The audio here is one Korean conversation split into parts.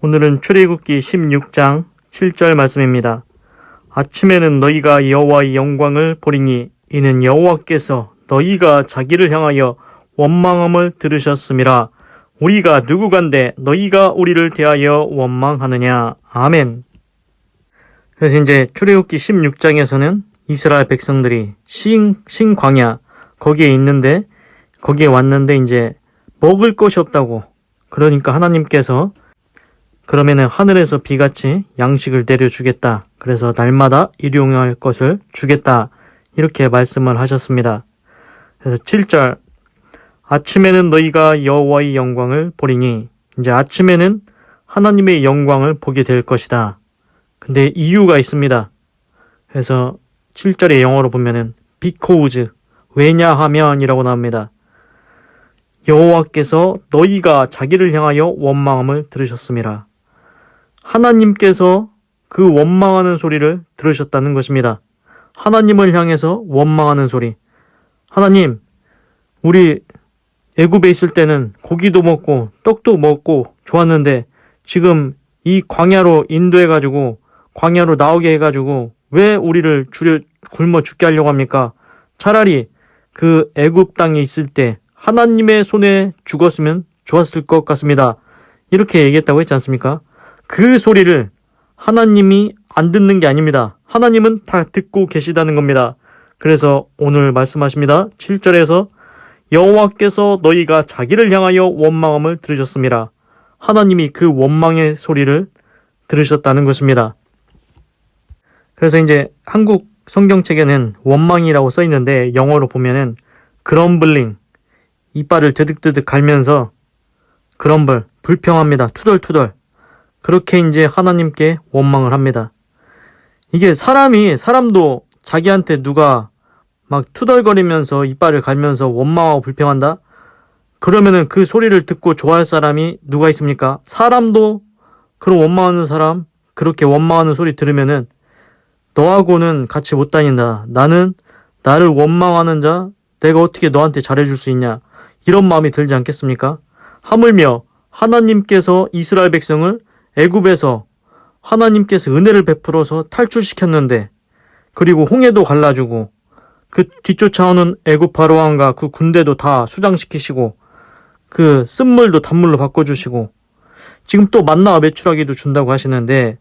오늘은 출애굽기 16장 7절 말씀입니다. 아침에는 너희가 여호와의 영광을 보리니 이는 여호와께서 너희가 자기를 향하여 원망함을 들으셨음이라. 우리가 누구간데 너희가 우리를 대하여 원망하느냐. 아멘. 그래서 이제 출애굽기 16장에서는 이스라엘 백성들이 신광야 거기에 있는데 거기에 왔는데 이제 먹을 것이 없다고. 그러니까 하나님께서 그러면은 하늘에서 비같이 양식을 내려주겠다. 그래서 날마다 일용할 것을 주겠다. 이렇게 말씀을 하셨습니다. 그래서 7절 아침에는 너희가 여호와의 영광을 보리니 이제 아침에는 하나님의 영광을 보게 될 것이다. 근데 이유가 있습니다. 그래서 7절의 영어로 보면은 because 왜냐하면이라고 나옵니다. 여호와께서 너희가 자기를 향하여 원망함을 들으셨음이라. 하나님께서 그 원망하는 소리를 들으셨다는 것입니다. 하나님을 향해서 원망하는 소리. 하나님, 우리 애굽에 있을 때는 고기도 먹고 떡도 먹고 좋았는데 지금 이 광야로 인도해가지고 광야로 나오게 해가지고 왜 우리를 굶어 죽게 하려고 합니까? 차라리 그 애굽 땅에 있을 때 하나님의 손에 죽었으면 좋았을 것 같습니다. 이렇게 얘기했다고 했지 않습니까? 그 소리를 하나님이 안 듣는 게 아닙니다. 하나님은 다 듣고 계시다는 겁니다. 그래서 오늘 말씀하십니다. 7절에서 여호와께서 너희가 자기를 향하여 원망함을 들으셨습니다. 하나님이 그 원망의 소리를 들으셨다는 것입니다. 그래서 이제 한국 성경책에는 원망이라고 써 있는데 영어로 보면은 그럼블링, 이빨을 드득드득 갈면서 그럼블, 불평합니다. 투덜투덜. 그렇게 이제 하나님께 원망을 합니다. 이게 사람도 자기한테 누가 막 투덜거리면서 이빨을 갈면서 원망하고 불평한다? 그러면은 그 소리를 듣고 좋아할 사람이 누가 있습니까? 사람도 그런 원망하는 사람, 그렇게 원망하는 소리 들으면은 너하고는 같이 못 다닌다. 나는 나를 원망하는 자, 내가 어떻게 너한테 잘해줄 수 있냐. 이런 마음이 들지 않겠습니까? 하물며 하나님께서 이스라엘 백성을 애굽에서 하나님께서 은혜를 베풀어서 탈출시켰는데 그리고 홍해도 갈라주고 그 뒤쫓아오는 애굽 바로왕과 그 군대도 다 수장시키시고 그 쓴물도 단물로 바꿔주시고 지금 또 만나와 메추라기도 준다고 하시는데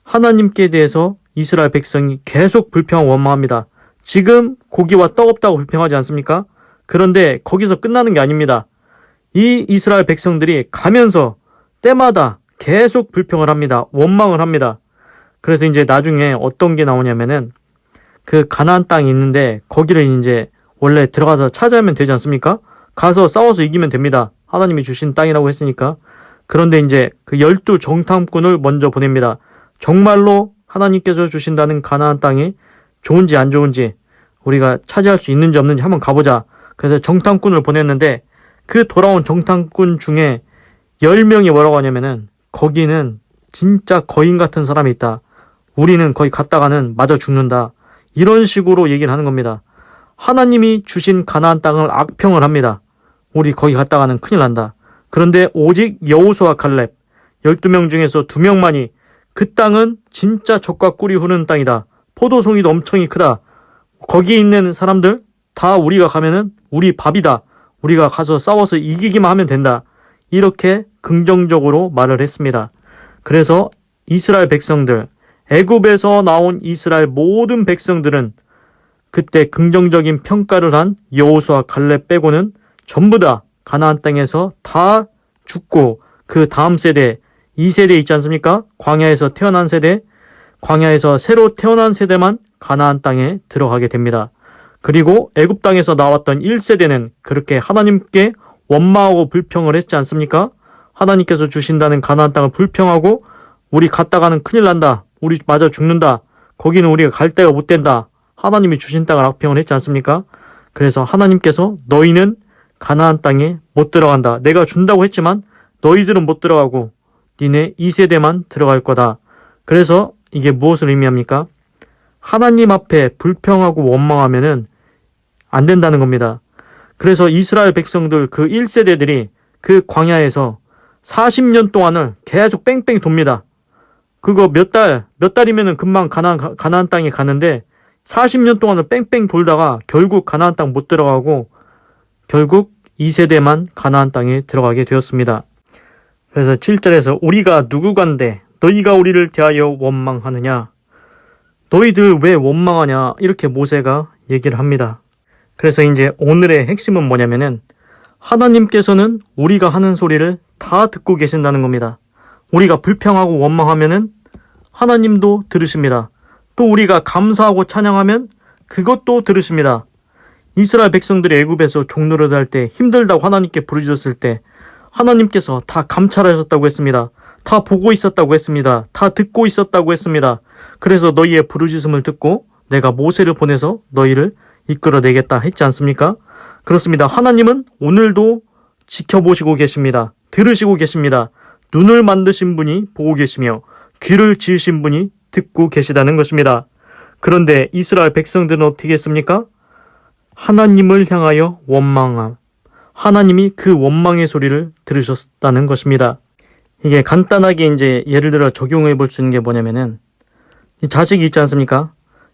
하나님께 대해서 이스라엘 백성이 계속 불평하고 원망합니다. 지금 고기와 떡 없다고 불평하지 않습니까? 그런데 거기서 끝나는 게 아닙니다. 이 이스라엘 백성들이 가면서 때마다 계속 불평을 합니다. 원망을 합니다. 그래서 이제 나중에 어떤 게 나오냐면은 그 가나안 땅이 있는데 거기를 이제 원래 들어가서 차지하면 되지 않습니까? 가서 싸워서 이기면 됩니다. 하나님이 주신 땅이라고 했으니까. 그런데 이제 그 12 정탐꾼을 먼저 보냅니다. 정말로 하나님께서 주신다는 가나안 땅이 좋은지 안 좋은지 우리가 차지할 수 있는지 없는지 한번 가보자. 그래서 정탐꾼을 보냈는데 그 돌아온 정탐꾼 중에 10명이 뭐라고 하냐면은 거기는 진짜 거인 같은 사람이 있다. 우리는 거기 갔다가는 맞아 죽는다. 이런 식으로 얘기를 하는 겁니다. 하나님이 주신 가나안 땅을 악평을 합니다. 우리 거기 갔다가는 큰일 난다. 그런데 오직 여호수아 칼렙 12명 중에서 2명만이 그 땅은 진짜 젖과 꿀이 흐르는 땅이다. 포도송이도 엄청 크다. 거기 있는 사람들 다 우리가 가면은 우리 밥이다. 우리가 가서 싸워서 이기기만 하면 된다. 이렇게 긍정적으로 말을 했습니다. 그래서 이스라엘 백성들, 애굽에서 나온 이스라엘 모든 백성들은 그때 긍정적인 평가를 한 여호수아 갈렙 빼고는 전부 다 가나안 땅에서 다 죽고 그 다음 세대, 2세대 있지 않습니까? 광야에서 태어난 세대, 광야에서 새로 태어난 세대만 가나안 땅에 들어가게 됩니다. 그리고 애굽 땅에서 나왔던 1세대는 그렇게 하나님께 원망하고 불평을 했지 않습니까? 하나님께서 주신다는 가나안 땅을 불평하고 우리 갔다가는 큰일 난다. 우리 맞아 죽는다. 거기는 우리가 갈 데가 못 된다. 하나님이 주신 땅을 악평을 했지 않습니까? 그래서 하나님께서 너희는 가나안 땅에 못 들어간다. 내가 준다고 했지만 너희들은 못 들어가고 니네 2세대만 들어갈 거다. 그래서 이게 무엇을 의미합니까? 하나님 앞에 불평하고 원망하면은 안 된다는 겁니다. 그래서 이스라엘 백성들 그 1세대들이 그 광야에서 40년 동안을 계속 뺑뺑 돕니다. 그거 몇 달이면은 금방 가나안 땅에 가는데 40년 동안을 뺑뺑 돌다가 결국 가나안 땅 못 들어가고 결국 2세대만 가나안 땅에 들어가게 되었습니다. 그래서 7절에서 우리가 누구간데 너희가 우리를 대하여 원망하느냐? 너희들 왜 원망하냐? 이렇게 모세가 얘기를 합니다. 그래서 이제 오늘의 핵심은 뭐냐면은 하나님께서는 우리가 하는 소리를 다 듣고 계신다는 겁니다. 우리가 불평하고 원망하면은 하나님도 들으십니다. 또 우리가 감사하고 찬양하면 그것도 들으십니다. 이스라엘 백성들이 애굽에서 종노릇할 때 힘들다고 하나님께 부르짖었을 때 하나님께서 다 감찰하셨다고 했습니다. 다 보고 있었다고 했습니다. 다 듣고 있었다고 했습니다. 그래서 너희의 부르짖음을 듣고 내가 모세를 보내서 너희를 이끌어내겠다 했지 않습니까? 그렇습니다. 하나님은 오늘도 지켜보시고 계십니다. 들으시고 계십니다. 눈을 만드신 분이 보고 계시며 귀를 지으신 분이 듣고 계시다는 것입니다. 그런데 이스라엘 백성들은 어떻게 했습니까? 하나님을 향하여 원망함. 하나님이 그 원망의 소리를 들으셨다는 것입니다. 이게 간단하게 이제 예를 들어 적용해 볼 수 있는 게 뭐냐면은 이 자식이 있지 않습니까?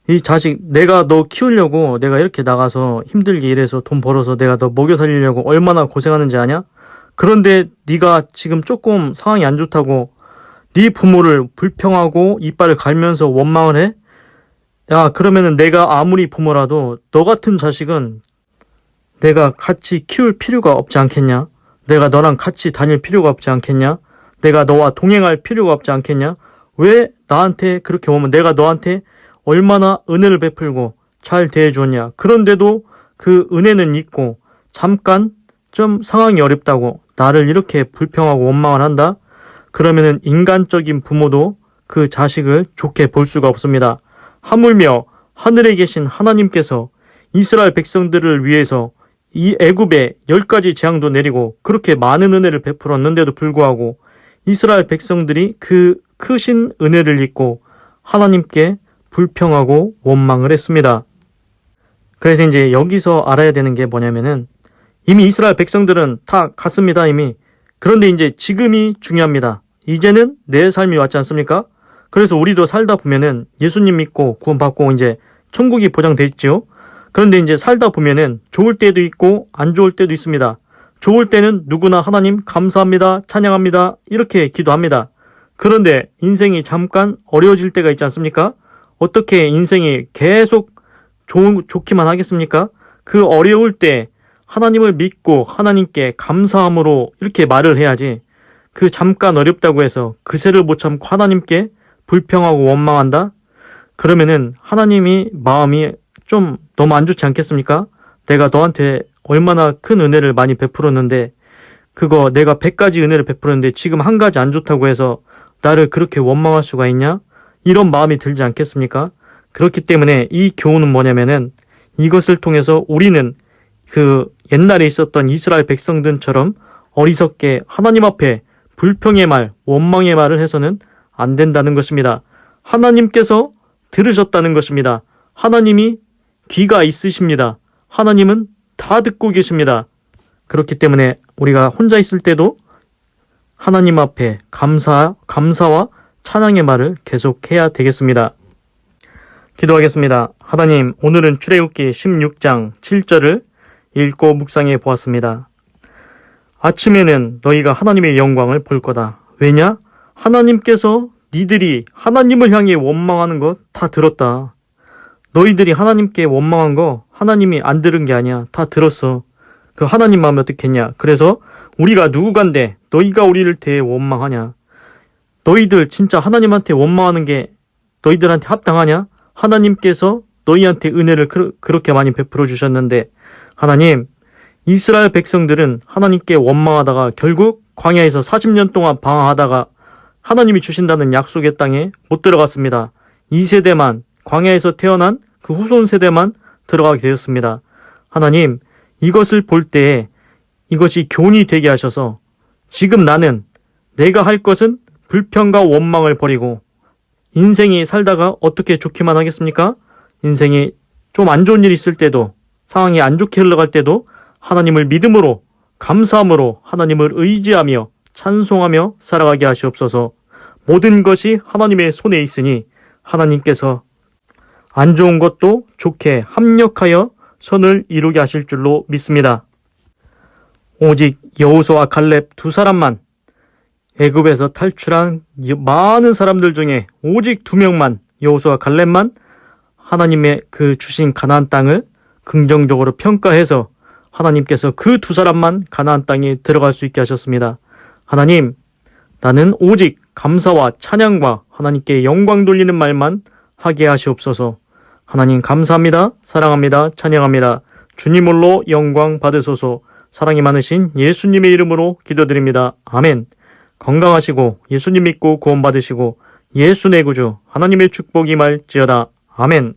이 자식 내가 너 키우려고 내가 이렇게 나가서 힘들게 일해서 돈 벌어서 내가 너 먹여 살리려고 얼마나 고생하는지 아냐? 그런데 네가 지금 조금 상황이 안 좋다고 네 부모를 불평하고 이빨을 갈면서 원망을 해? 야, 그러면은 내가 아무리 부모라도 너 같은 자식은 내가 같이 키울 필요가 없지 않겠냐? 내가 너랑 같이 다닐 필요가 없지 않겠냐? 내가 너와 동행할 필요가 없지 않겠냐? 왜 나한테 그렇게 오면 내가 너한테 얼마나 은혜를 베풀고 잘 대해주었냐? 그런데도 그 은혜는 있고 잠깐 좀 상황이 어렵다고 나를 이렇게 불평하고 원망을 한다? 그러면은 인간적인 부모도 그 자식을 좋게 볼 수가 없습니다. 하물며 하늘에 계신 하나님께서 이스라엘 백성들을 위해서 이 애굽에 10가지 재앙도 내리고 그렇게 많은 은혜를 베풀었는데도 불구하고 이스라엘 백성들이 그 크신 은혜를 잊고 하나님께 불평하고 원망을 했습니다. 그래서 이제 여기서 알아야 되는 게 뭐냐면은 이미 이스라엘 백성들은 다 갔습니다, 이미. 그런데 이제 지금이 중요합니다. 이제는 내 삶이 왔지 않습니까? 그래서 우리도 살다 보면은 예수님 믿고 구원받고 이제 천국이 보장돼 있죠. 그런데 이제 살다 보면은 좋을 때도 있고 안 좋을 때도 있습니다. 좋을 때는 누구나 하나님 감사합니다, 찬양합니다 이렇게 기도합니다. 그런데 인생이 잠깐 어려워질 때가 있지 않습니까? 어떻게 인생이 계속 좋기만 하겠습니까? 그 어려울 때 하나님을 믿고 하나님께 감사함으로 이렇게 말을 해야지 그 잠깐 어렵다고 해서 그새를 못 참고 하나님께 불평하고 원망한다? 그러면은 하나님이 마음이 좀 너무 안 좋지 않겠습니까? 내가 너한테 얼마나 큰 은혜를 많이 베풀었는데 그거 내가 100가지 은혜를 베풀었는데 지금 한 가지 안 좋다고 해서 나를 그렇게 원망할 수가 있냐? 이런 마음이 들지 않겠습니까? 그렇기 때문에 이 교훈은 뭐냐면은 이것을 통해서 우리는 그 옛날에 있었던 이스라엘 백성들처럼 어리석게 하나님 앞에 불평의 말, 원망의 말을 해서는 안 된다는 것입니다. 하나님께서 들으셨다는 것입니다. 하나님이 귀가 있으십니다. 하나님은 다 듣고 계십니다. 그렇기 때문에 우리가 혼자 있을 때도 하나님 앞에 감사와 찬양의 말을 계속해야 되겠습니다. 기도하겠습니다. 하나님, 오늘은 출애굽기 16장 7절을 읽고 묵상해 보았습니다. 아침에는 너희가 하나님의 영광을 볼 거다. 왜냐? 하나님께서 니들이 하나님을 향해 원망하는 것 다 들었다. 너희들이 하나님께 원망한 거 하나님이 안 들은 게 아니야. 다 들었어. 그 하나님 마음이 어떻겠냐. 그래서 우리가 누구간데 너희가 우리를 대해 원망하냐. 너희들 진짜 하나님한테 원망하는 게 너희들한테 합당하냐? 하나님께서 너희한테 은혜를 그렇게 많이 베풀어 주셨는데 하나님, 이스라엘 백성들은 하나님께 원망하다가 결국 광야에서 40년 동안 방황하다가 하나님이 주신다는 약속의 땅에 못 들어갔습니다. 2세대만 광야에서 태어난 그 후손 세대만 들어가게 되었습니다. 하나님, 이것을 볼 때에 이것이 교훈이 되게 하셔서 지금 나는 내가 할 것은 불평과 원망을 버리고 인생이 살다가 어떻게 좋기만 하겠습니까? 인생이 좀 안 좋은 일이 있을 때도 상황이 안 좋게 흘러갈 때도 하나님을 믿음으로 감사함으로 하나님을 의지하며 찬송하며 살아가게 하시옵소서. 모든 것이 하나님의 손에 있으니 하나님께서 안 좋은 것도 좋게 합력하여 선을 이루게 하실 줄로 믿습니다. 오직 여호수아와 갈렙 두 사람만, 애굽에서 탈출한 많은 사람들 중에 오직 두 명만, 여호수아와 갈렙만 하나님의 그 주신 가나안 땅을 긍정적으로 평가해서 하나님께서 그 두 사람만 가나안 땅에 들어갈 수 있게 하셨습니다. 하나님, 나는 오직 감사와 찬양과 하나님께 영광 돌리는 말만 하게 하시옵소서. 하나님 감사합니다. 사랑합니다. 찬양합니다. 주님 홀로 영광 받으소서. 사랑이 많으신 예수님의 이름으로 기도드립니다. 아멘. 건강하시고 예수님 믿고 구원 받으시고 예수 내 구주 하나님의 축복이 임할지어다. 아멘.